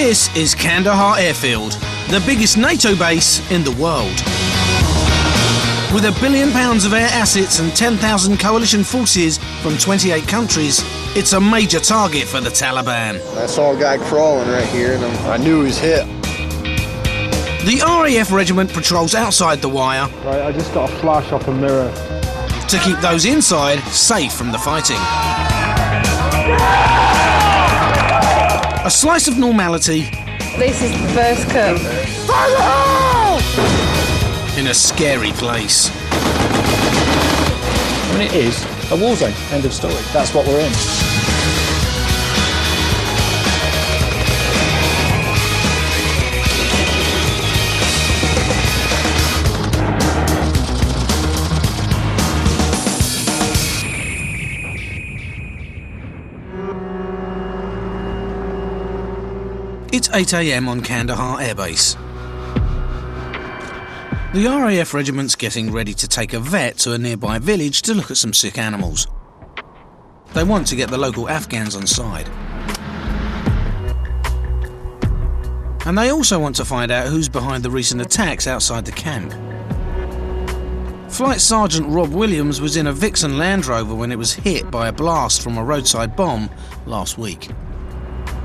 This is Kandahar Airfield, the biggest NATO base in the world. With £1 billion of air assets and 10,000 coalition forces from 28 countries, it's a major target for the Taliban. I saw a guy crawling right here and I knew he was hit. The RAF regiment patrols outside the wire. Right, I just got a flash off a mirror. To keep those inside safe from the fighting. A slice of normality. This is the first come. In a scary place. I mean, it is a war zone, end of story. That's what we're in. It's 8 AM on Kandahar Airbase. The RAF regiment's getting ready to take a vet to a nearby village to look at some sick animals. They want to get the local Afghans on side. And they also want to find out who's behind the recent attacks outside the camp. Flight Sergeant Rob Williams was in a Vixen Land Rover when it was hit by a blast from a roadside bomb last week.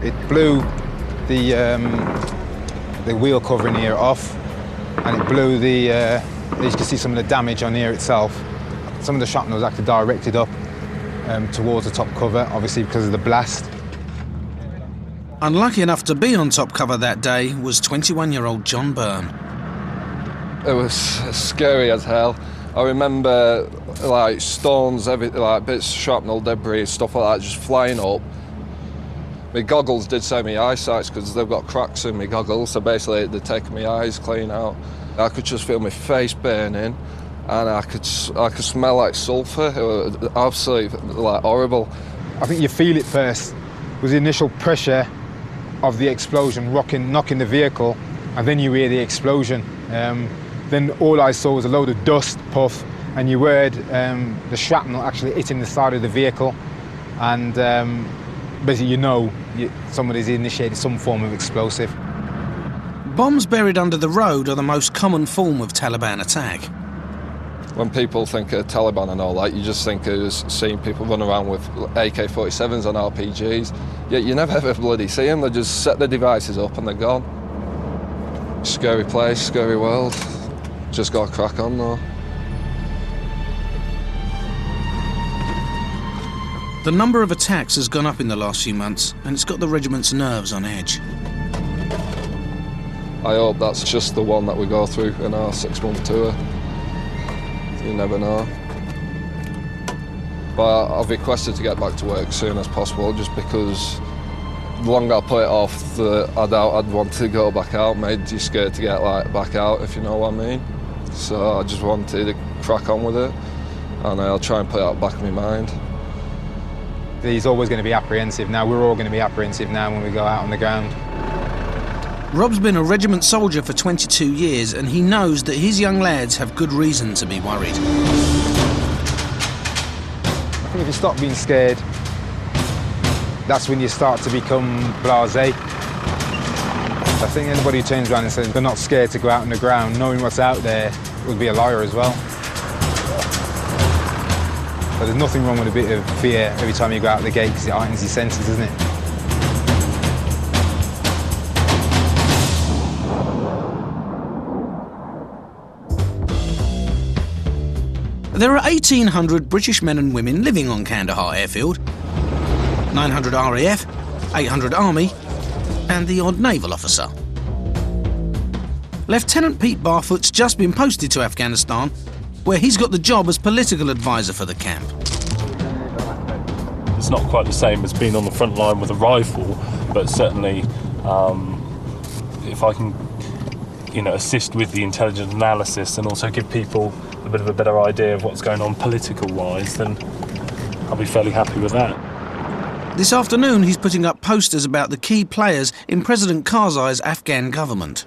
It blew the wheel covering here off, and it blew the, as you can see, some of the damage on here itself. Some of the shrapnel was actually directed up towards the top cover, obviously because of the blast. Unlucky enough to be on top cover that day was 21-year-old John Byrne. It was scary as hell. I remember like stones, like bits of shrapnel, debris, stuff like that just flying up. My goggles did say my eyesight's because they've got cracks in my goggles, so basically they'd taken my eyes clean out. I could just feel my face burning, and I could smell like sulphur. It was absolutely like horrible. I think you feel it first with the initial pressure of the explosion knocking the vehicle, and then you hear the explosion. Then all I saw was a load of dust puff, and you heard the shrapnel actually hitting the side of the vehicle, and basically you know somebody's initiated some form of explosive. Bombs buried under the road are the most common form of Taliban attack. When people think of Taliban and all that, you just think of seeing people run around with AK-47s and RPGs. Yet you never ever bloody see them. They just set the devices up and they're gone. Scary place, scary world. Just got to crack on though. The number of attacks has gone up in the last few months, and it's got the regiment's nerves on edge. I hope that's just the one that we go through in our 6-month tour. You never know. But I've requested to get back to work as soon as possible, just because the longer I put it off, I doubt I'd want to go back out. Made you scared to get back out, if you know what I mean. So I just wanted to crack on with it, and I'll try and put it out back in my mind. He's always going to be apprehensive now. We're all going to be apprehensive now when we go out on the ground. Rob's been a regiment soldier for 22 years, and he knows that his young lads have good reason to be worried. I think if you stop being scared, that's when you start to become blasé. I think anybody who turns around and says they're not scared to go out on the ground, knowing what's out there, would be a liar as well. But there's nothing wrong with a bit of fear every time you go out the gate, because it heightens your senses, doesn't it? There are 1,800 British men and women living on Kandahar Airfield, 900 RAF, 800 Army, and the odd naval officer. Lieutenant Pete Barfoot's just been posted to Afghanistan, where he's got the job as political advisor for the camp. It's not quite the same as being on the front line with a rifle, but certainly if I can, assist with the intelligence analysis and also give people a bit of a better idea of what's going on political-wise, then I'll be fairly happy with that. This afternoon, he's putting up posters about the key players in President Karzai's Afghan government.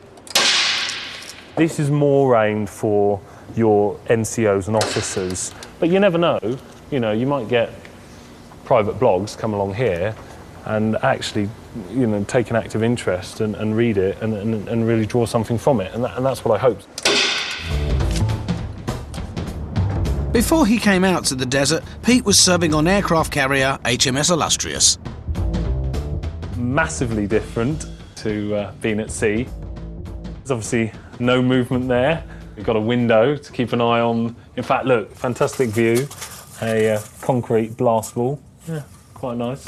This is more aimed for your NCOs and officers, but you never know. You might get private blogs come along here and actually, you know, take an active interest and read it and really draw something from it. And that's what I hope. Before he came out to the desert, Pete was serving on aircraft carrier HMS Illustrious. Massively different to being at sea. There's obviously no movement there. We've got a window to keep an eye on. In fact, look, fantastic view. A concrete blast wall. Yeah, quite nice.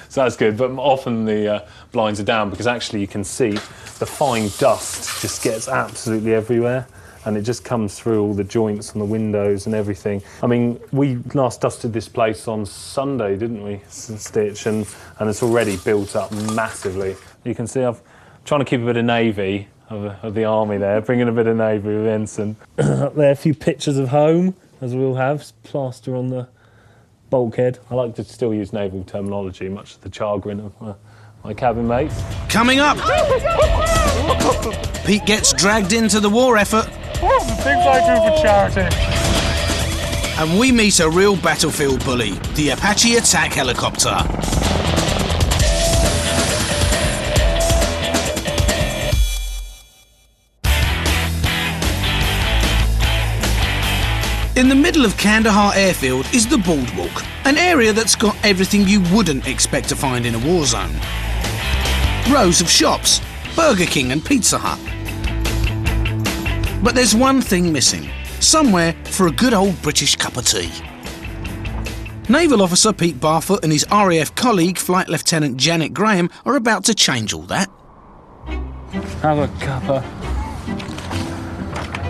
So that's good, but often the blinds are down because actually you can see the fine dust just gets absolutely everywhere, and it just comes through all the joints and the windows and everything. I mean, we last dusted this place on Sunday, didn't we, Stitch? And it's already built up massively. You can see I'm trying to keep a bit of navy of the army there, bringing a bit of navy with Ensign. Up there, a few pictures of home, as we'll have, plaster on the bulkhead. I like to still use naval terminology, much to the chagrin of my cabin mates. Coming up, Pete gets dragged into the war effort. Oh, the things I do for charity. And we meet a real battlefield bully, the Apache attack helicopter. In the middle of Kandahar airfield is the Boardwalk, an area that's got everything you wouldn't expect to find in a war zone. Rows of shops, Burger King and Pizza Hut. But there's one thing missing, somewhere for a good old British cup of tea. Naval Officer Pete Barfoot and his RAF colleague, Flight Lieutenant Janet Graham, are about to change all that. Have a cuppa.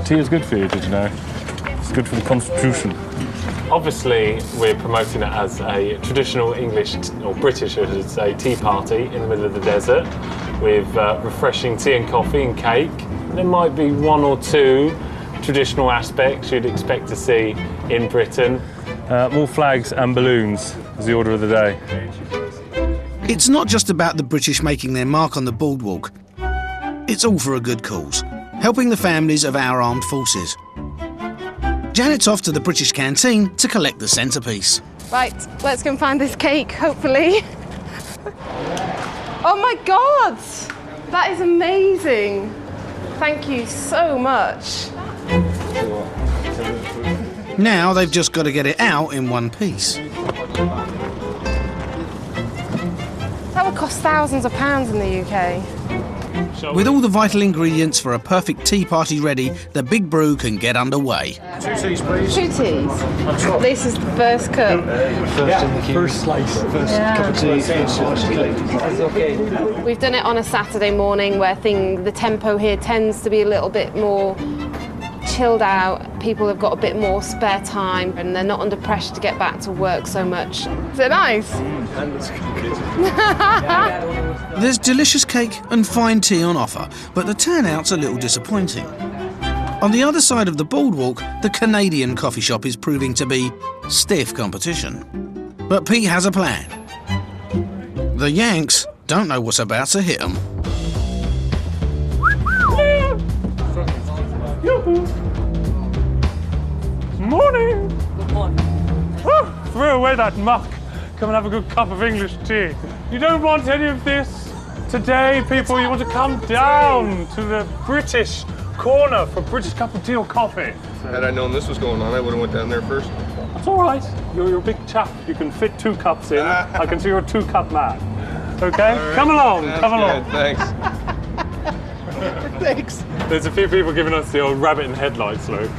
Tea is good for you, did you know? It's good for the constitution. Obviously, we're promoting it as a traditional English, or British, I should say, tea party in the middle of the desert with refreshing tea and coffee and cake. There might be one or two traditional aspects you'd expect to see in Britain. More flags and balloons is the order of the day. It's not just about the British making their mark on the Boardwalk. It's all for a good cause, helping the families of our armed forces. Janet's off to the British canteen to collect the centrepiece. Right, let's go and find this cake, hopefully. Oh my God! That is amazing. Thank you so much. Now they've just got to get it out in one piece. That would cost thousands of pounds in the UK. With all the vital ingredients for a perfect tea party ready, the big brew can get underway. 2 teas, please. 2 teas. This is the first cup. First slice. First cup of tea. We've done it on a Saturday morning where the tempo here tends to be a little bit more chilled out. People have got a bit more spare time and they're not under pressure to get back to work so much. Is it nice? There's delicious cake and fine tea on offer, but the turnout's a little disappointing. On the other side of the Boardwalk, the Canadian coffee shop is proving to be stiff competition. But Pete has a plan. The Yanks don't know what's about to hit them. Morning! Good morning. Throw away that muck. Come and have a good cup of English tea. You don't want any of this today, people. You want to come down to the British corner for a British cup of tea or coffee. Had I known this was going on, I would have went down there first. That's all right. You're a big chap. You can fit 2 cups in. I can see you're a 2-cup man. Okay? Right. Come along. Come along. Thanks. Thanks. There's a few people giving us the old rabbit in headlights look.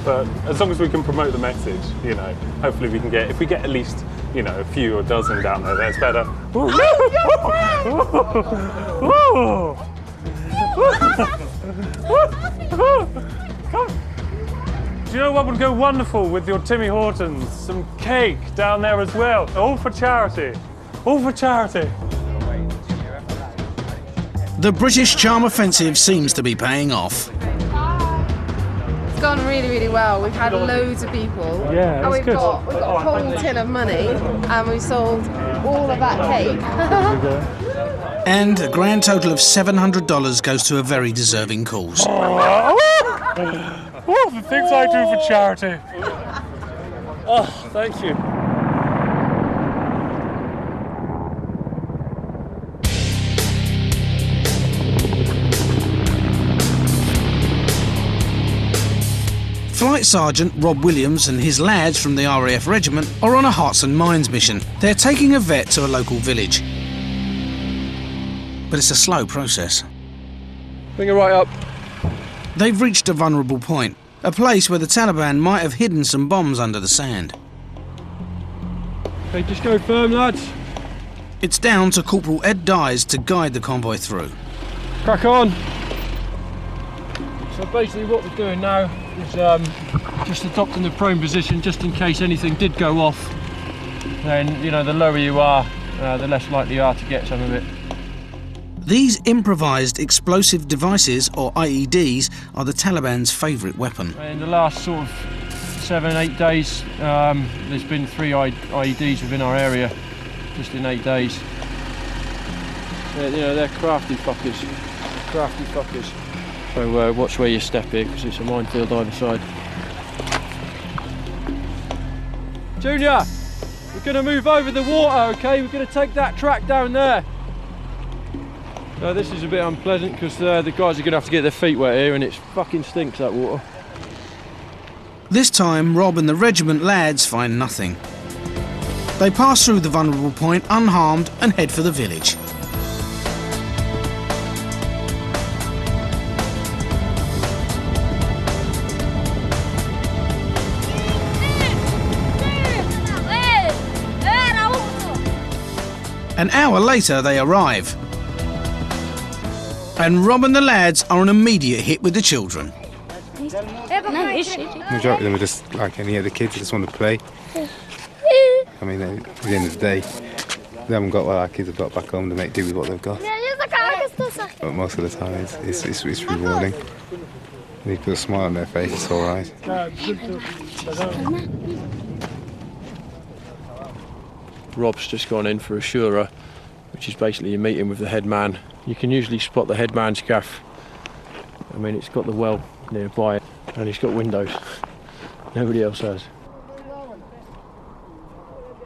But as long as we can promote the message, you know, hopefully we can get, if we get at least, you know, a few or dozen down there, that's better. Come. Do you know what would go wonderful with your Timmy Hortons? Some cake down there as well. All for charity. All for charity. The British charm offensive seems to be paying off. It's gone really, really well. We've had loads of people. Yeah, and we've good. got a whole tin of money and we sold all of that cake. And a grand total of $700 goes to a very deserving cause. Oh, the things I do for charity. Oh, thank you. Flight Sergeant Rob Williams and his lads from the RAF regiment are on a hearts and minds mission. They're taking a vet to a local village. But it's a slow process. Bring it right up. They've reached a vulnerable point, a place where the Taliban might have hidden some bombs under the sand. Okay, just go firm, lads. It's down to Corporal Ed Dyes to guide the convoy through. Crack on. So basically what we're doing now is just adopting the prone position just in case anything did go off. Then, you know, the lower you are, the less likely you are to get some of it. These improvised explosive devices, or IEDs, are the Taliban's favourite weapon. In the last sort of 7-8 days, there's been 3 IEDs within our area, just in 8 days. You know, they're crafty fuckers. Crafty fuckers. So watch where you step here, because it's a minefield either side. Junior, we're going to move over the water, okay? We're going to take that track down there. No, this is a bit unpleasant because the guys are going to have to get their feet wet here, and it fucking stinks, that water. This time, Rob and the regiment lads find nothing. They pass through the vulnerable point unharmed and head for the village. An hour later, they arrive. And Rob and the lads are an immediate hit with the children. The majority of them are just like any other kids, they just want to play. I mean, at the end of the day, they haven't got what our kids have got back home to make do with what they've got. But most of the time, it's rewarding. They put a smile on their face, it's all right. Rob's just gone in for a shura, which is basically a meeting with the head man. You can usually spot the head man's gaff. I mean, it's got the well nearby and it's got windows. Nobody else has.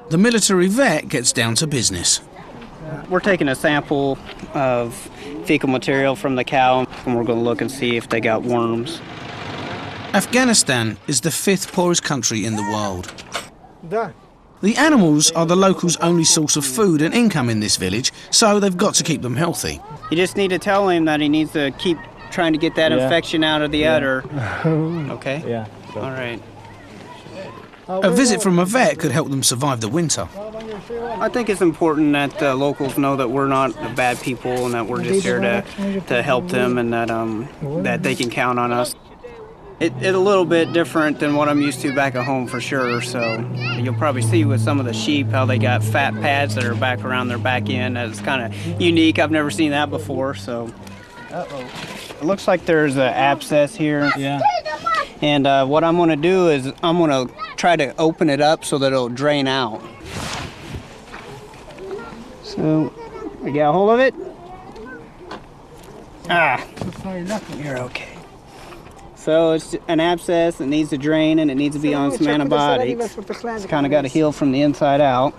The military vet gets down to business. We're taking a sample of fecal material from the cow and we're going to look and see if they got worms. Afghanistan is the 5th poorest country in the world. The animals are the locals' only source of food and income in this village, so they've got to keep them healthy. You just need to tell him that he needs to keep trying to get that infection out of the udder. Okay? Yeah. All right. A visit from a vet could help them survive the winter. I think it's important that the locals know that we're not bad people and that we're just here to help them and that they can count on us. It's a little bit different than what I'm used to back at home for sure, so you'll probably see with some of the sheep how they got fat pads that are back around their back end. It's kind of unique. I've never seen that before, so. It looks like there's an abscess here. Yeah. And what I'm going to do is I'm going to try to open it up so that it'll drain out. So, we got a hold of it? Ah, you're okay. So it's an abscess that needs to drain and it needs to be on some antibiotics. It's kind of got to heal from the inside out.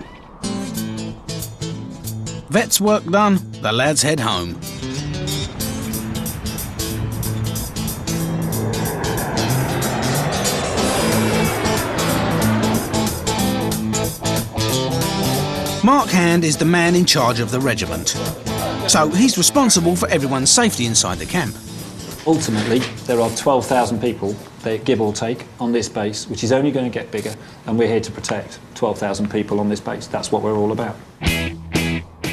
Vet's work done, the lads head home. Mark Hand is the man in charge of the regiment. So he's responsible for everyone's safety inside the camp. Ultimately, there are 12,000 people, give or take, on this base, which is only going to get bigger, and we're here to protect 12,000 people on this base. That's what we're all about.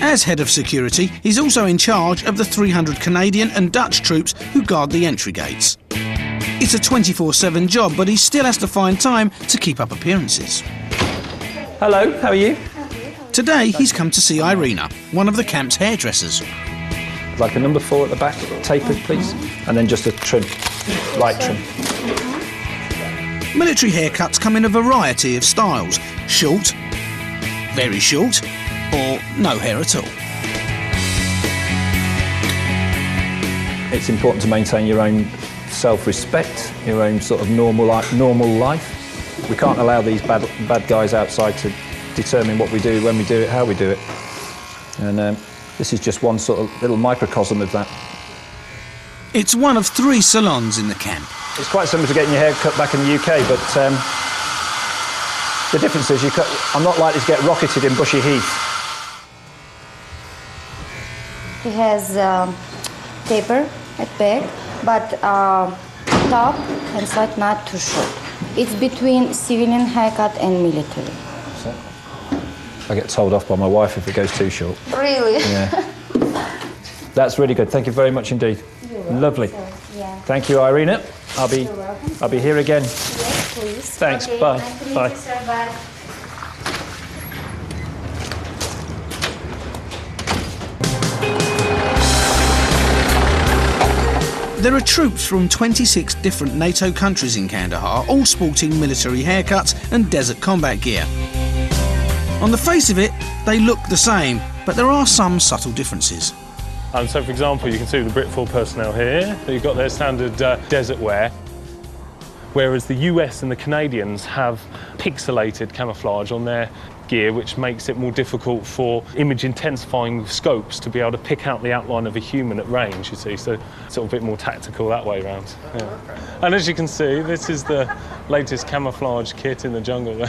As head of security, he's also in charge of the 300 Canadian and Dutch troops who guard the entry gates. It's a 24/7 job, but he still has to find time to keep up appearances. Hello, how are you? Today, he's come to see Irina, one of the camp's hairdressers. Like a number 4 at the back, tapered, please. And then just a trim, light trim. Military haircuts come in a variety of styles. Short, very short, or no hair at all. It's important to maintain your own self-respect, your own sort of normal life. We can't allow these bad guys outside to determine what we do, when we do it, how we do it. And this is just one sort of little microcosm of that. It's one of 3 salons in the camp. It's quite similar to getting your hair cut back in the UK, but the difference is I'm not likely to get rocketed in Bushy Heath. He has taper at back, but top and side not too short. It's between civilian haircut and military. I get told off by my wife if it goes too short. Really? Yeah. That's really good. Thank you very much indeed. Lovely. Yeah. Thank you, Irina. I'll be here again. Yes, please. Thanks. Okay. Bye. Nice to meet Bye. you, sir. Bye. There are troops from 26 different NATO countries in Kandahar, all sporting military haircuts and desert combat gear. On the face of it, they look the same, but there are some subtle differences. So, for example, you can see the Britful personnel here. They've got their standard desert wear, whereas the US and the Canadians have pixelated camouflage on their gear, which makes it more difficult for image intensifying scopes to be able to pick out the outline of a human at range, you see, so it's a bit more tactical that way around. Yeah. And as you can see, this is the latest camouflage kit in the jungle.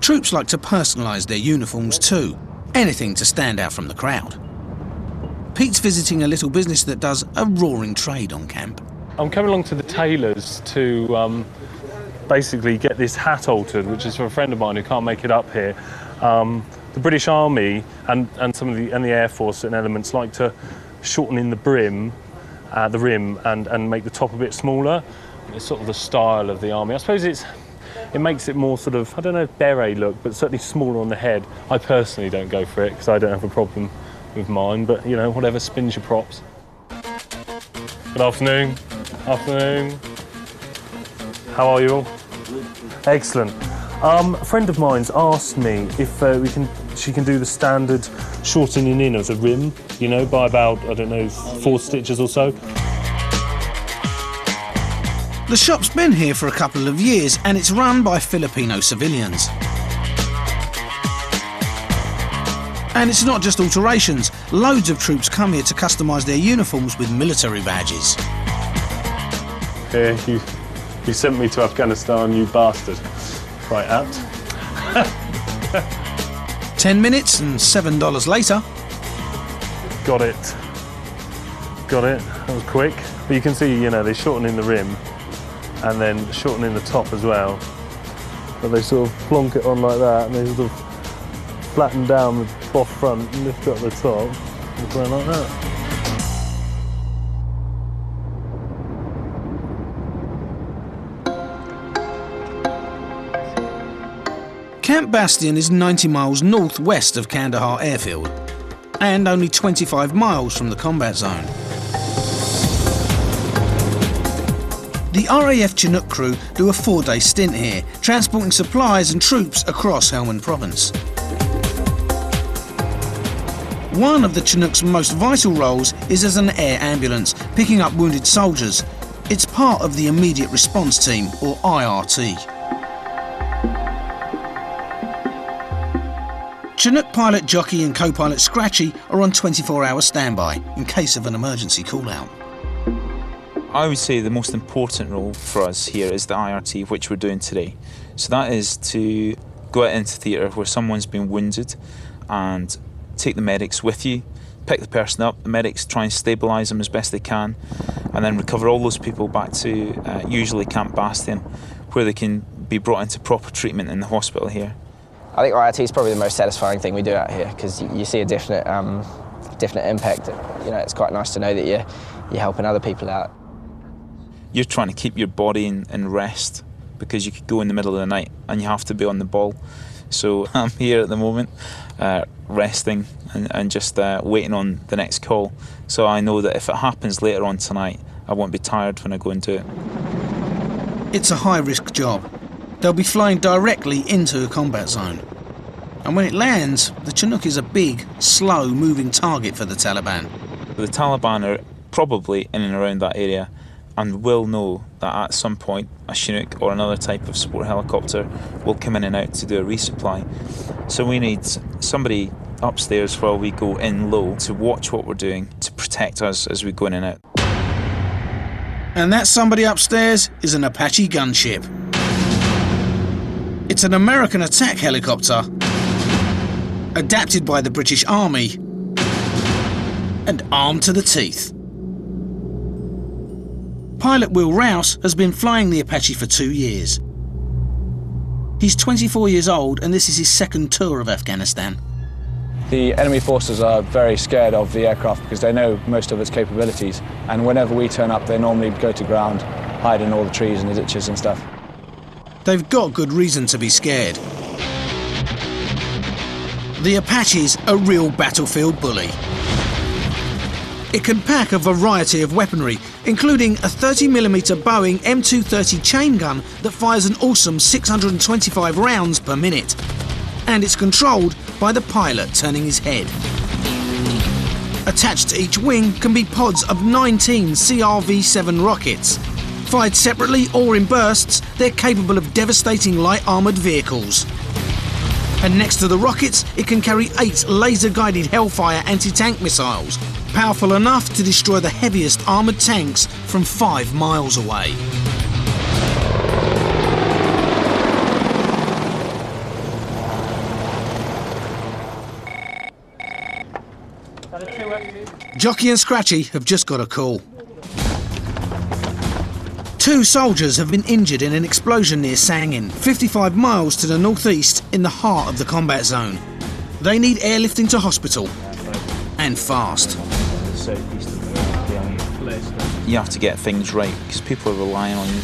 Troops like to personalise their uniforms too, anything to stand out from the crowd. Pete's visiting a little business that does a roaring trade on camp. I'm coming along to the tailors to basically get this hat altered, which is for a friend of mine who can't make it up here. The British Army and the Air Force and elements like to shorten in the rim and make the top a bit smaller. It's sort of the style of the army. I suppose it makes it more sort of, I don't know, beret look, but certainly smaller on the head. I personally don't go for it because I don't have a problem with mine, but you know, whatever, spins your props. Good afternoon. Afternoon. How are you all? Excellent. A friend of mine's asked me if she can do the standard shortening in of the rim, you know, by about, I don't know, 4 stitches or so. The shop's been here for a couple of years and it's run by Filipino civilians. And it's not just alterations. Loads of troops come here to customise their uniforms with military badges. Here, you sent me to Afghanistan, you bastard. Quite apt. 10 minutes and $7 later. Got it. Got it. That was quick. But you can see, you know, they shorten in the rim and then shorten in the top as well. But they sort of plonk it on like that and they sort of flatten down the boff front and lift up the top and go like that. Camp Bastion is 90 miles northwest of Kandahar airfield and only 25 miles from the combat zone. The RAF Chinook crew do a 4-day stint here, transporting supplies and troops across Helmand province. One of the Chinook's most vital roles is as an air ambulance, picking up wounded soldiers. It's part of the Immediate Response Team, or IRT. Chinook pilot Jokey and co-pilot Scratchy are on 24-hour standby in case of an emergency call-out. I would say the most important role for us here is the IRT, which we're doing today. So that is to go out into theatre where someone's been wounded and take the medics with you, pick the person up, the medics try and stabilise them as best they can, and then recover all those people back to usually Camp Bastion, where they can be brought into proper treatment in the hospital here. I think IRT is probably the most satisfying thing we do out here because you see a definite impact. You know, it's quite nice to know that you're helping other people out. You're trying to keep your body in rest because you could go in the middle of the night and you have to be on the ball. So I'm here at the moment, resting and just waiting on the next call. So I know that if it happens later on tonight, I won't be tired when I go and do it. It's a high-risk job. They'll be flying directly into a combat zone. And when it lands, the Chinook is a big, slow-moving target for the Taliban. The Taliban are probably in and around that area and will know that at some point a Chinook or another type of sport helicopter will come in and out to do a resupply. So we need somebody upstairs while we go in low to watch what we're doing, to protect us as we go in and out. And that somebody upstairs is an Apache gunship. It's an American attack helicopter, adapted by the British Army and armed to the teeth. Pilot Will Rouse has been flying the Apache for 2 years. He's 24 years old and this is his second tour of Afghanistan. The enemy forces are very scared of the aircraft because they know most of its capabilities, and whenever we turn up they normally go to ground, hide in all the trees and the ditches and stuff. They've got good reason to be scared. The Apache's a real battlefield bully. It can pack a variety of weaponry, including a 30mm Boeing M230 chain gun that fires an awesome 625 rounds per minute. And it's controlled by the pilot turning his head. Attached to each wing can be pods of 19 CRV-7 rockets. Fired separately or in bursts, they're capable of devastating light armoured vehicles. And next to the rockets, it can carry 8 laser-guided Hellfire anti-tank missiles, powerful enough to destroy the heaviest armoured tanks from 5 miles away. Jockey and Scratchy have just got a call. 2 soldiers have been injured in an explosion near Sangin, 55 miles to the northeast in the heart of the combat zone. They need airlifting to hospital, and fast. You have to get things right because people are relying on you.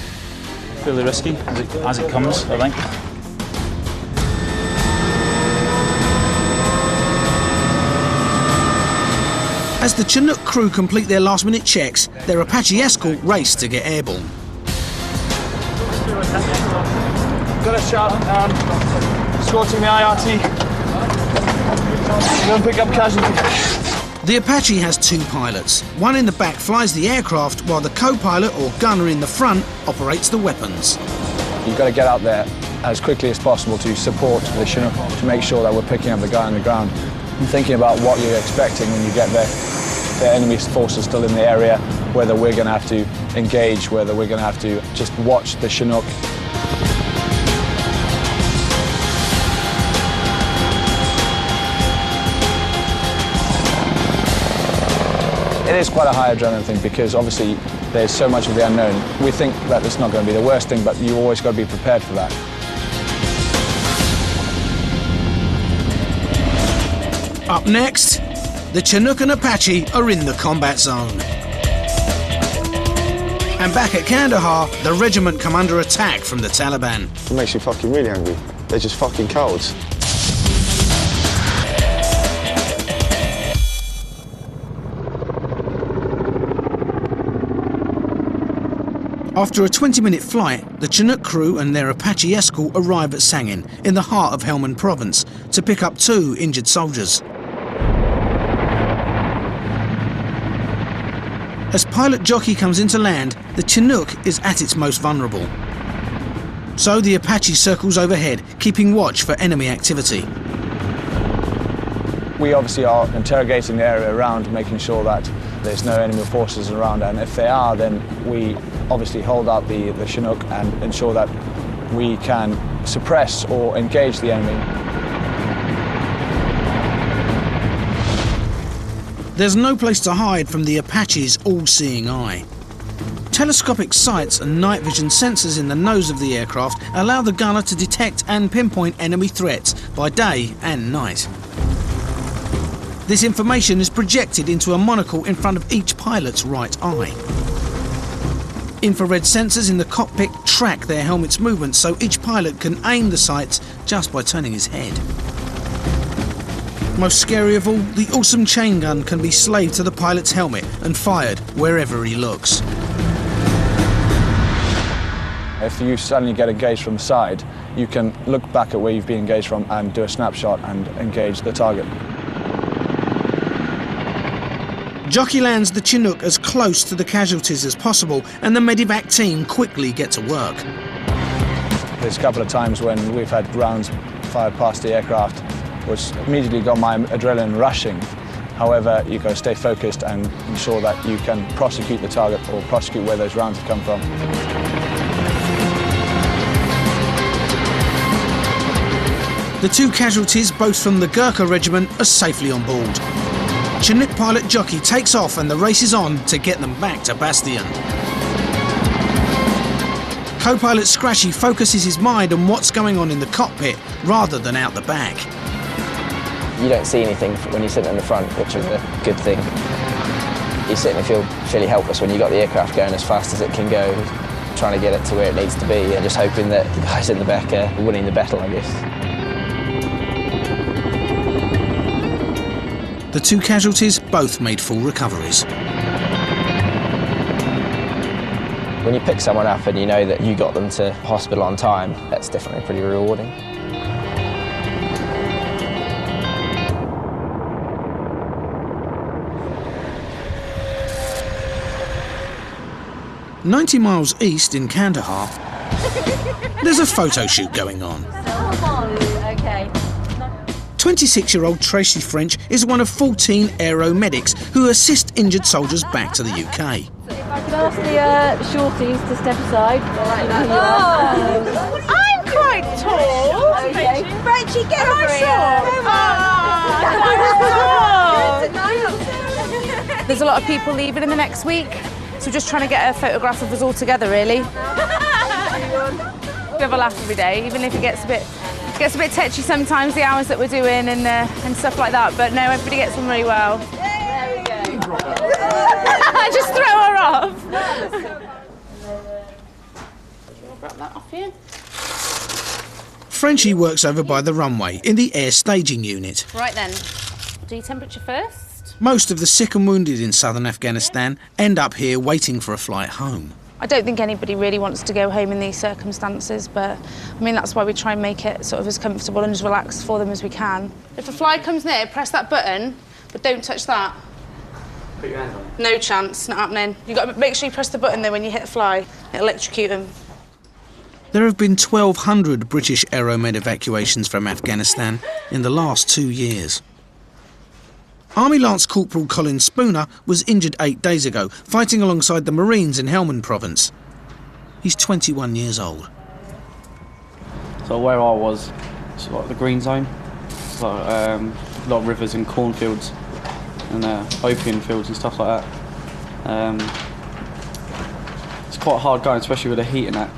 Fairly risky as it comes, I think. As the Chinook crew complete their last-minute checks, their Apache escort race to get airborne. Got a shot, escorting the IRT. Go and pick up casualty. The Apache has 2 pilots. One in the back flies the aircraft, while the co-pilot or gunner in the front operates the weapons. You've got to get out there as quickly as possible to support the Chinook, to make sure that we're picking up the guy on the ground. And thinking about what you're expecting when you get there. The enemy forces still in the area, whether we're going to have to engage, whether we're going to have to just watch the Chinook. It is quite a high adrenaline thing because obviously there's so much of the unknown. We think that it's not going to be the worst thing, but you always got to be prepared for that. Up next, the Chinook and Apache are in the combat zone. And back at Kandahar, the regiment come under attack from the Taliban. It makes you fucking really angry. They're just fucking cowards. After a 20-minute flight, the Chinook crew and their Apache escort arrive at Sangin, in the heart of Helmand province, to pick up 2 injured soldiers. As pilot Jockey comes into land, the Chinook is at its most vulnerable. So the Apache circles overhead, keeping watch for enemy activity. We obviously are interrogating the area around, making sure that there's no enemy forces around, and if they are, then we obviously hold out the Chinook and ensure that we can suppress or engage the enemy. There's no place to hide from the Apache's all-seeing eye. Telescopic sights and night vision sensors in the nose of the aircraft allow the gunner to detect and pinpoint enemy threats by day and night. This information is projected into a monocle in front of each pilot's right eye. Infrared sensors in the cockpit track their helmet's movements so each pilot can aim the sights just by turning his head. Most scary of all, the awesome chain gun can be slaved to the pilot's helmet and fired wherever he looks. If you suddenly get engaged from the side, you can look back at where you've been engaged from and do a snapshot and engage the target. Jockey lands the Chinook as close to the casualties as possible and the medevac team quickly get to work. There's a couple of times when we've had rounds fired past the aircraft which immediately got my adrenaline rushing. However, you've got to stay focused and ensure that you can prosecute the target or prosecute where those rounds have come from. The 2 casualties, both from the Gurkha regiment, are safely on board. Chinook pilot Jockey takes off and the race is on to get them back to Bastion. Co-pilot Scratchy focuses his mind on what's going on in the cockpit rather than out the back. You don't see anything when you're sitting in the front, which is a good thing. You sit and feel fairly helpless when you've got the aircraft going as fast as it can go, trying to get it to where it needs to be, and just hoping that the guys in the back are winning the battle, I guess. The 2 casualties both made full recoveries. When you pick someone up and you know that you got them to hospital on time, that's definitely pretty rewarding. "90 miles east in Kandahar, there's a photo shoot going on. 26-year-old Tracy French is one of 14 aero medics who assist injured soldiers back to the UK. If I could ask the shorties to step aside. I'm quite tall. Okay. Frenchie, get over here. There's a lot of people leaving in the next week, so we're just trying to get a photograph of us all together, really. We have a laugh every day, even if it gets a bit tetchy sometimes, the hours that we're doing and stuff like that, but no, everybody gets on really well. There we go. Just throw her off. Grab that off here. Frenchie works over by the runway in the air staging unit. Right then, do your temperature first. Most of the sick and wounded in southern Afghanistan end up here waiting for a flight home. I don't think anybody really wants to go home in these circumstances, but I mean, that's why we try and make it sort of as comfortable and as relaxed for them as we can. If a fly comes near, press that button, but don't touch that. Put your hand on it. No chance, not happening. You've got to make sure you press the button there when you hit the fly. It'll electrocute them. There have been 1,200 British Aeromed evacuations from Afghanistan in the last 2 years. Army Lance Corporal Colin Spooner was injured 8 days ago, fighting alongside the Marines in Helmand Province. He's 21 years old. So where I was, it's like the green zone. So a lot of rivers and cornfields and opium fields and stuff like that. It's quite hard going, especially with the heat and that.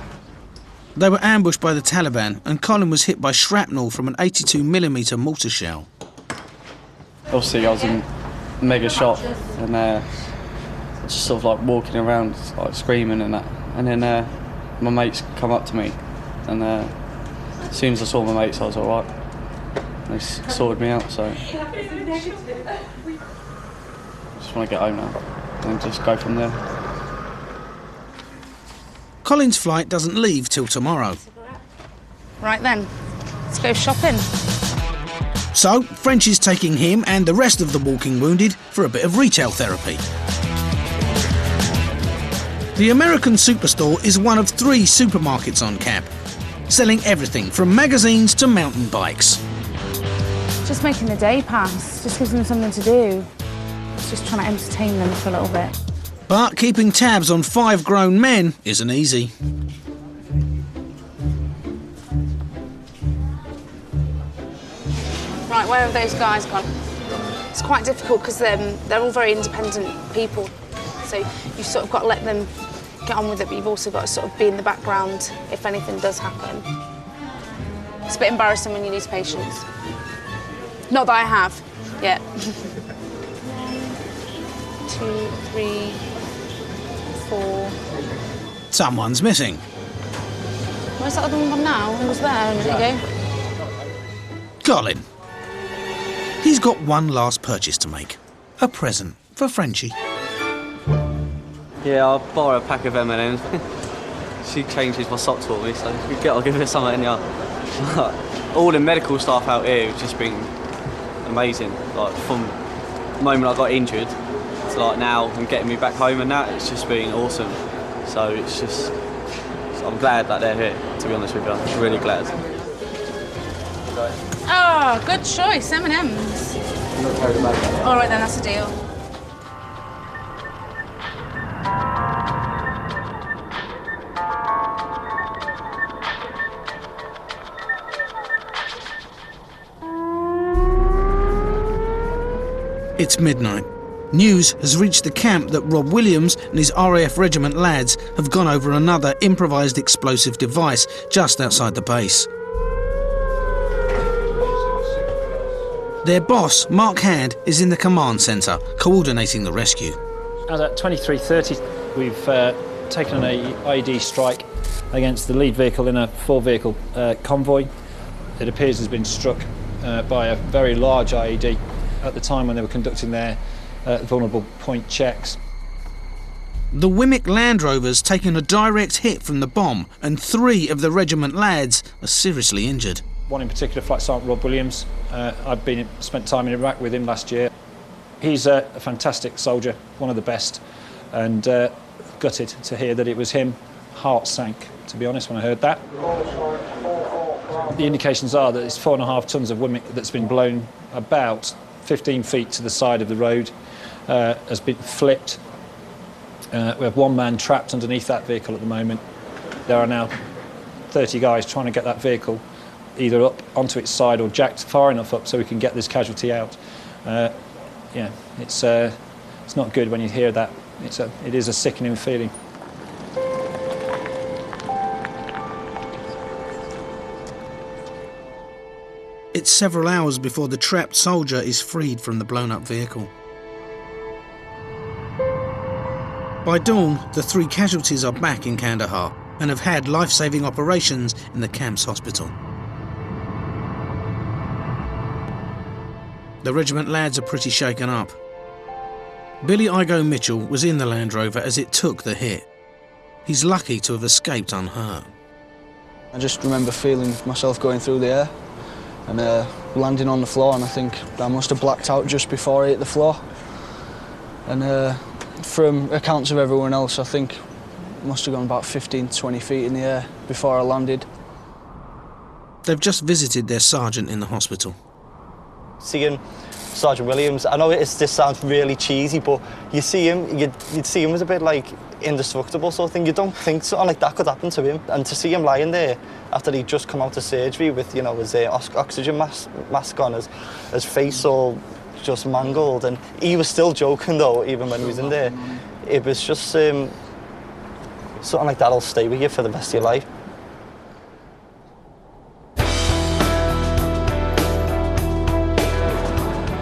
They were ambushed by the Taliban and Colin was hit by shrapnel from an 82mm mortar shell. Obviously I was in mega shock and just sort of like walking around like screaming and that, and then my mates come up to me and as soon as I saw my mates I was alright. They sorted me out, so just want to get home now and just go from there. Colin's flight doesn't leave till tomorrow. Right then, let's go shopping. So, French is taking him and the rest of the walking wounded for a bit of retail therapy. The American Superstore is one of 3 supermarkets on Cap, selling everything from magazines to mountain bikes. Just making the day pass, just gives them something to do. Just trying to entertain them for a little bit. But keeping tabs on 5 grown men isn't easy. Right, where have those guys gone? It's quite difficult because they're all very independent people. So you've sort of got to let them get on with it, but you've also got to sort of be in the background if anything does happen. It's a bit embarrassing when you lose patience. Not that I have yet. 1, 2, 3, 4. Someone's missing. Where's that other one gone now? Who was there a minute ago? Colin. He's got one last purchase to make. A present for Frenchie. Yeah, I'll borrow a pack of M&M's. She changes my socks for me, so I'll give her something. All the medical staff out here have just been amazing. Like from the moment I got injured to like now and getting me back home and that, it's just been awesome. So I'm glad that they're here, to be honest with you. I'm really glad. Oh, good choice, M&M's. All right then, that's a deal. It's midnight. News has reached the camp that Rob Williams and his RAF regiment lads have gone over another improvised explosive device just outside the base. Their boss, Mark Hand, is in the command centre, coordinating the rescue. As at 23:30, we've taken an IED strike against the lead vehicle in a four-vehicle convoy. It appears has been struck by a very large IED at the time when they were conducting their vulnerable point checks. The Wimmick Land Rover's taken a direct hit from the bomb, and 3 of the regiment lads are seriously injured. One in particular, Flight Sergeant Rob Williams. I've spent time in Iraq with him last year. He's a fantastic soldier, one of the best, and gutted to hear that it was him. Heart sank, to be honest, when I heard that. The indications are that it's 4.5 tonnes of Wimmick that's been blown about 15 feet to the side of the road, has been flipped. We have one man trapped underneath that vehicle at the moment. There are now 30 guys trying to get that vehicle either up onto its side or jacked far enough up so we can get this casualty out. Yeah, it's not good when you hear that. It is a sickening feeling. It's several hours before the trapped soldier is freed from the blown-up vehicle. By dawn, the 3 casualties are back in Kandahar and have had life-saving operations in the camp's hospital. The regiment lads are pretty shaken up. Billy Igo Mitchell was in the Land Rover as it took the hit. He's lucky to have escaped unhurt. I just remember feeling myself going through the air and landing on the floor, and I think I must have blacked out just before I hit the floor. And from accounts of everyone else, I think I must have gone about 15 to 20 feet in the air before I landed. They've just visited their sergeant in the hospital. Seeing Sergeant Williams, I know this sounds really cheesy, but you see him, you'd see him as a bit like indestructible sort of thing. You don't think something like that could happen to him. And to see him lying there after he'd just come out of surgery with, you know, his oxygen mask on, his face all just mangled, and he was still joking though, even when he was in there. It was just something like that'll stay with you for the rest of your life.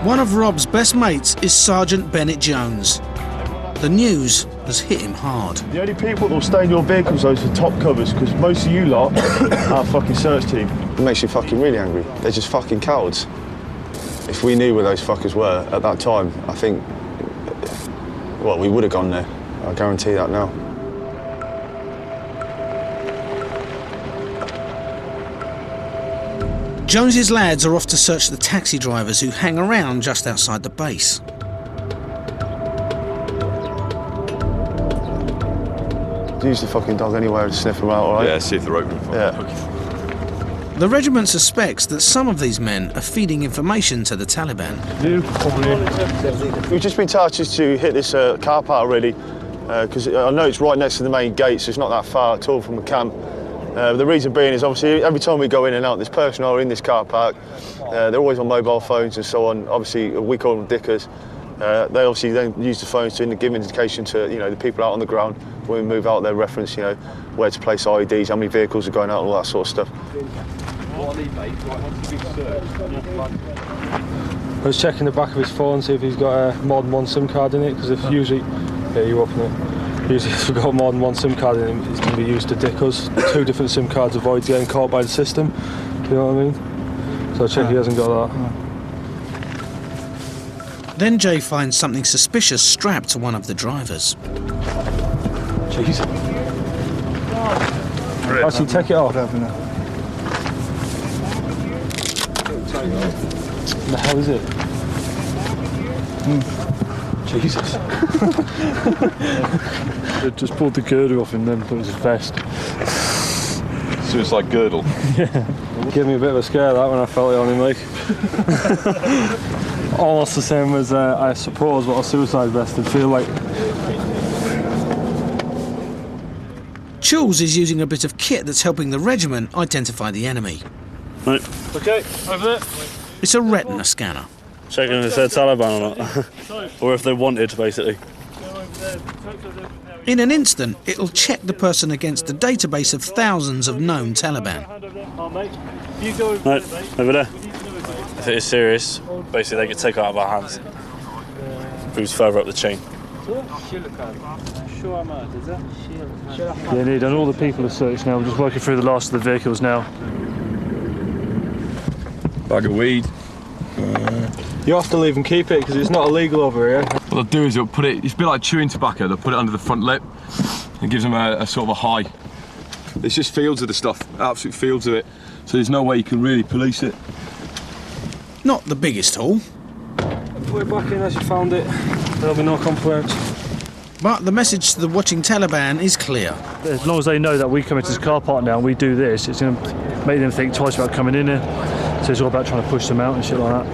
One of Rob's best mates is Sergeant Bennett Jones. The news has hit him hard. The only people that will stay in your vehicles are the top covers, because most of you lot are fucking search team. It makes you fucking really angry. They're just fucking cowards. If we knew where those fuckers were at that time, I think, well, we would have gone there. I guarantee that now. Jones's lads are off to search the taxi drivers who hang around just outside the base. Use the fucking dog anywhere to sniff them out, all right? Yeah, see if they're open. Yeah. The regiment suspects that some of these men are feeding information to the Taliban. We've just been tasked to hit this car park already, because I know it's right next to the main gate, so it's not that far at all from the camp. The reason being is obviously every time we go in and out, there's personnel in this car park. They're always on mobile phones and so on. Obviously, we call them dickers. They obviously then use the phones to give indication to the people out on the ground when we move out. Their reference, where to place IEDs, how many vehicles are going out, all that sort of stuff. I was checking the back of his phone, see if he's got a more than one SIM card in it, because if usually, yeah, you open it. Usually if we've got more than one SIM card in it, it's going to be used to dick us. 2 different SIM cards avoid getting caught by the system. Do you know what I mean? So I check he hasn't got that. Then Jay finds something suspicious strapped to one of the drivers. Jeez. Actually, take it off. What the hell is it? Jesus. They just pulled the girder off him, then put his vest. suicide girdle. Yeah. Gave me a bit of a scare that when I felt it on him, like. Almost the same as I suppose what a suicide vest would feel like. Jules is using a bit of kit that's helping the regiment identify the enemy. Right. Okay, over there. It's a retina scanner. Checking if they're Taliban or not. Or if they're wanted, basically. In an instant, it'll check the person against the database of thousands of known Taliban. Right, over there. If it is serious, basically they get taken out of our hands. Moves further up the chain. Yeah, Ned, and all the people are searched now. I'm just working through the last of the vehicles now. Bag of weed. You have to leave and keep it because it's not illegal over here. What they'll do is they'll put it, it's a bit like chewing tobacco, they'll put it under the front lip and gives them a sort of a high. There's just fields of the stuff, absolute fields of it, so there's no way you can really police it. Not the biggest haul. We're back in as you found it. There'll be no complaints. But the message to the watching Taliban is clear. As long as they know that we come into this car park now and we do this, it's going to make them think twice about coming in here. So it's all about trying to push them out and shit like that.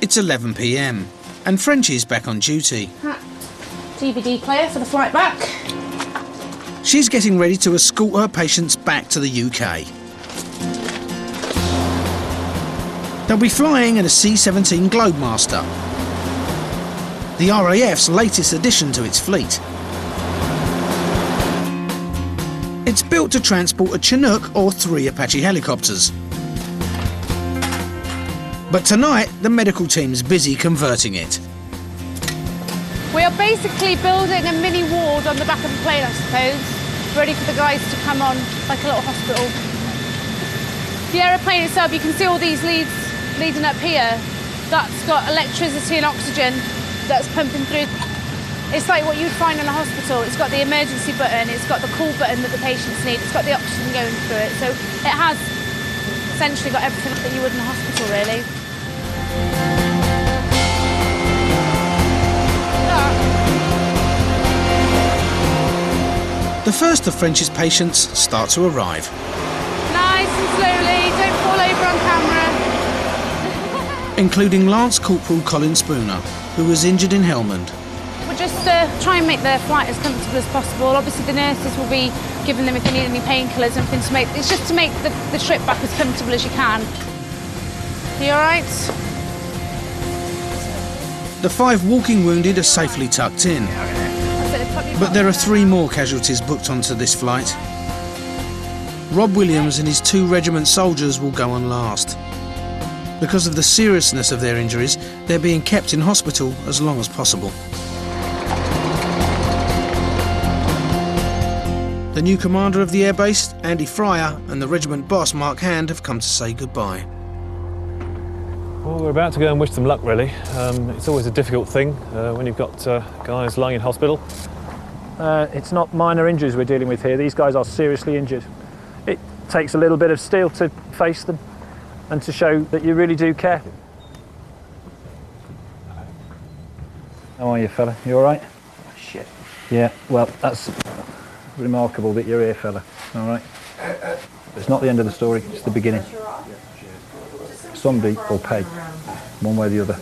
It's 11 p.m. and Frenchie's back on duty. DVD player for the flight back. She's getting ready to escort her patients back to the UK. They'll be flying in a C-17 Globemaster, the RAF's latest addition to its fleet. It's built to transport a Chinook or 3 Apache helicopters. But tonight, the medical team's busy converting it. We are basically building a mini ward on the back of the plane, I suppose, ready for the guys to come on, like a little hospital. The aeroplane itself, you can see all these leads leading up here. That's got electricity and oxygen that's pumping through. It's like what you'd find in a hospital. It's got the emergency button, it's got the call button that the patients need, it's got the oxygen going through it. So it has essentially got everything that you would in a hospital, really. The first of French's patients start to arrive. Nice and slowly, don't fall over on camera. Including Lance Corporal Colin Spooner, who was injured in Helmand. We'll just try and make their flight as comfortable as possible. Obviously the nurses will be giving them if they need any painkillers and things to make, it's just to make the trip back as comfortable as you can. Are you alright? The 5 walking wounded are safely tucked in. But there are 3 more casualties booked onto this flight. Rob Williams and his 2 regiment soldiers will go on last. Because of the seriousness of their injuries, they're being kept in hospital as long as possible. The new commander of the airbase, Andy Fryer, and the regiment boss, Mark Hand, have come to say goodbye. Well, we're about to go and wish them luck, really. It's always a difficult thing when you've got guys lying in hospital. It's not minor injuries we're dealing with here. These guys are seriously injured. It takes a little bit of steel to face them and to show that you really do care. How are you, fella? You all right? Shit. Yeah, well, that's remarkable that you're here, fella. All right? It's not the end of the story, it's the beginning. Somebody will pay, one way or the other.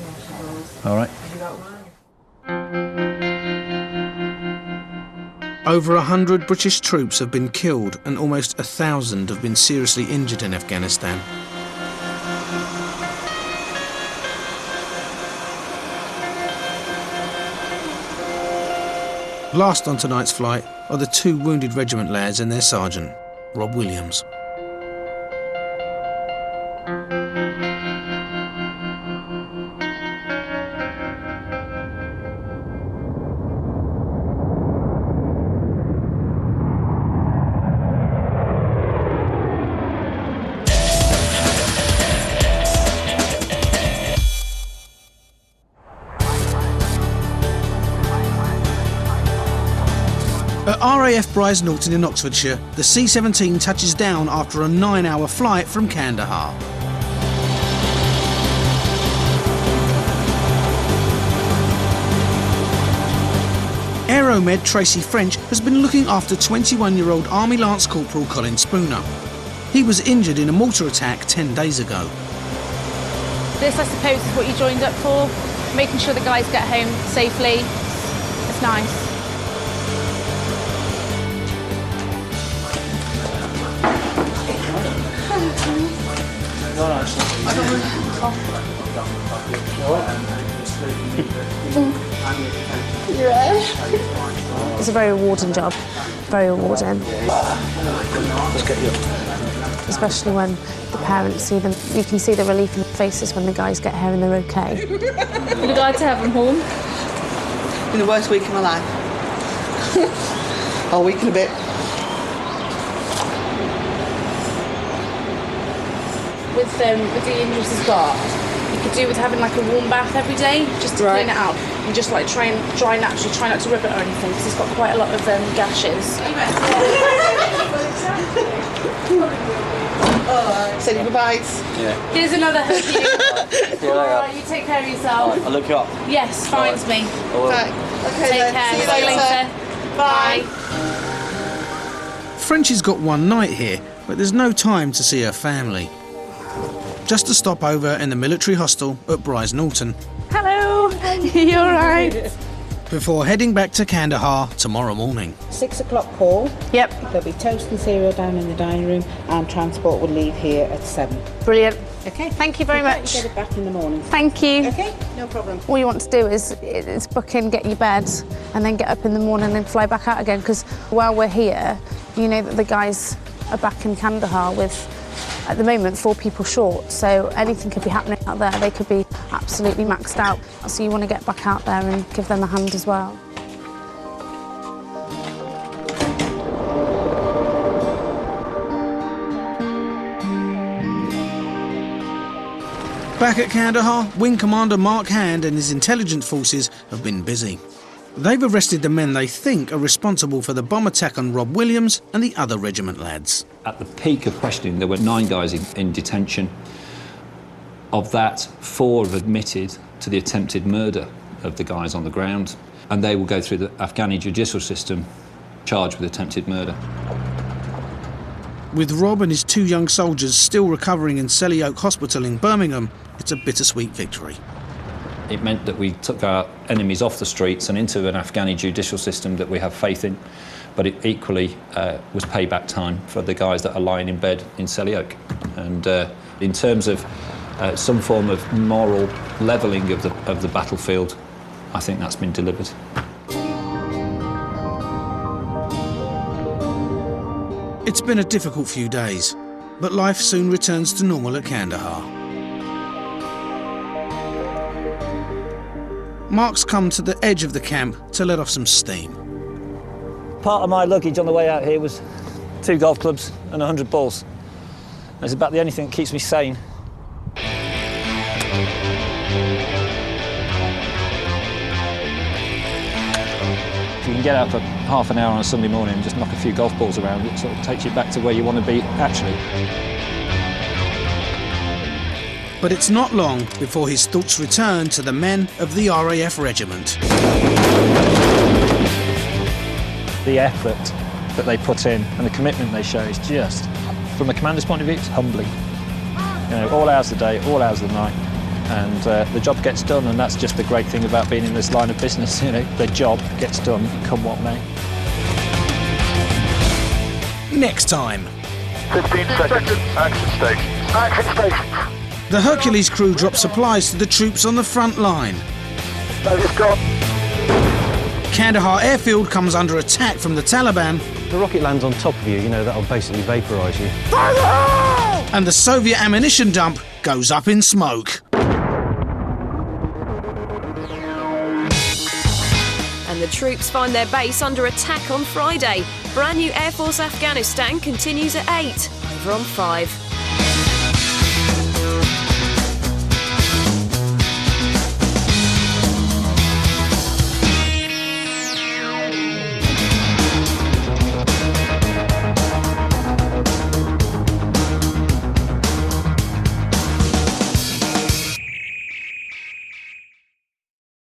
All right? Over 100 British troops have been killed and almost 1,000 have been seriously injured in Afghanistan. Last on tonight's flight are the 2 wounded regiment lads and their sergeant, Rob Williams. At RAF Brize Norton in Oxfordshire, the C-17 touches down after a 9-hour flight from Kandahar. Aeromed Tracy French has been looking after 21-year-old Army Lance Corporal Colin Spooner. He was injured in a mortar attack 10 days ago. This, I suppose, is what you joined up for, making sure the guys get home safely. It's nice. It's a very rewarding job, very rewarding. Especially when the parents see them. You can see the relief in their faces when the guys get here and they're okay. Would you like to have them home? In the worst week of my life. A week and a bit. With the injuries he's got, you could do with having like a warm bath every day, just to clean it out, and just like try not to rub it or anything, because he's got quite a lot of gashes. Say your goodbyes. Yeah. Here's another hug you. Alright, you take care of yourself. I'll look you up. Yes, finds me. Right. Okay, Take then. care. See you later. Bye. French has got one night here, but there's no time to see her family. Just a stopover in the military hostel at Bryce Norton. Hello. You alright? Before heading back to Kandahar tomorrow morning. 6 o'clock call. Yep. There'll be toast and cereal down in the dining room, and transport will leave here at 7. Brilliant. Okay. Thank you very much. Get it back in the morning. Thank you. Okay, no problem. All you want to do is book in, get your bed, and then get up in the morning and fly back out again, because while we're here, you know that the guys are back in Kandahar with, at the moment, 4 people short, so anything could be happening out there. They could be absolutely maxed out, so you want to get back out there and give them a hand as well. Back at Kandahar, Wing Commander Mark Hand and his intelligence forces have been busy. They've arrested the men they think are responsible for the bomb attack on Rob Williams and the other regiment lads. At the peak of questioning, there were 9 guys in detention. Of that, 4 have admitted to the attempted murder of the guys on the ground, and they will go through the Afghani judicial system charged with attempted murder. With Rob and his 2 young soldiers still recovering in Selly Oak Hospital in Birmingham, it's a bittersweet victory. It meant that we took our enemies off the streets and into an Afghani judicial system that we have faith in, but it equally was payback time for the guys that are lying in bed in Selly Oak. And in terms of some form of moral levelling of the battlefield, I think that's been delivered. It's been a difficult few days, but life soon returns to normal at Kandahar. Mark's come to the edge of the camp to let off some steam. Part of my luggage on the way out here was 2 golf clubs and 100 balls. It's about the only thing that keeps me sane. If you can get out for half an hour on a Sunday morning and just knock a few golf balls around, it sort of takes you back to where you want to be actually. But it's not long before his thoughts return to the men of the RAF regiment. The effort that they put in and the commitment they show is just, from a commander's point of view, it's humbling. You know, all hours of the day, all hours of the night, and the job gets done, and that's just the great thing about being in this line of business, you know, the job gets done, come what may. Next time. 15 seconds, action station. Action station. The Hercules crew drop supplies to the troops on the front line. Kandahar airfield comes under attack from the Taliban. The rocket lands on top of you, you know, that'll basically vaporise you. And the Soviet ammunition dump goes up in smoke. And the troops find their base under attack on Friday. Brand new Air Force Afghanistan continues at 8, over on 5.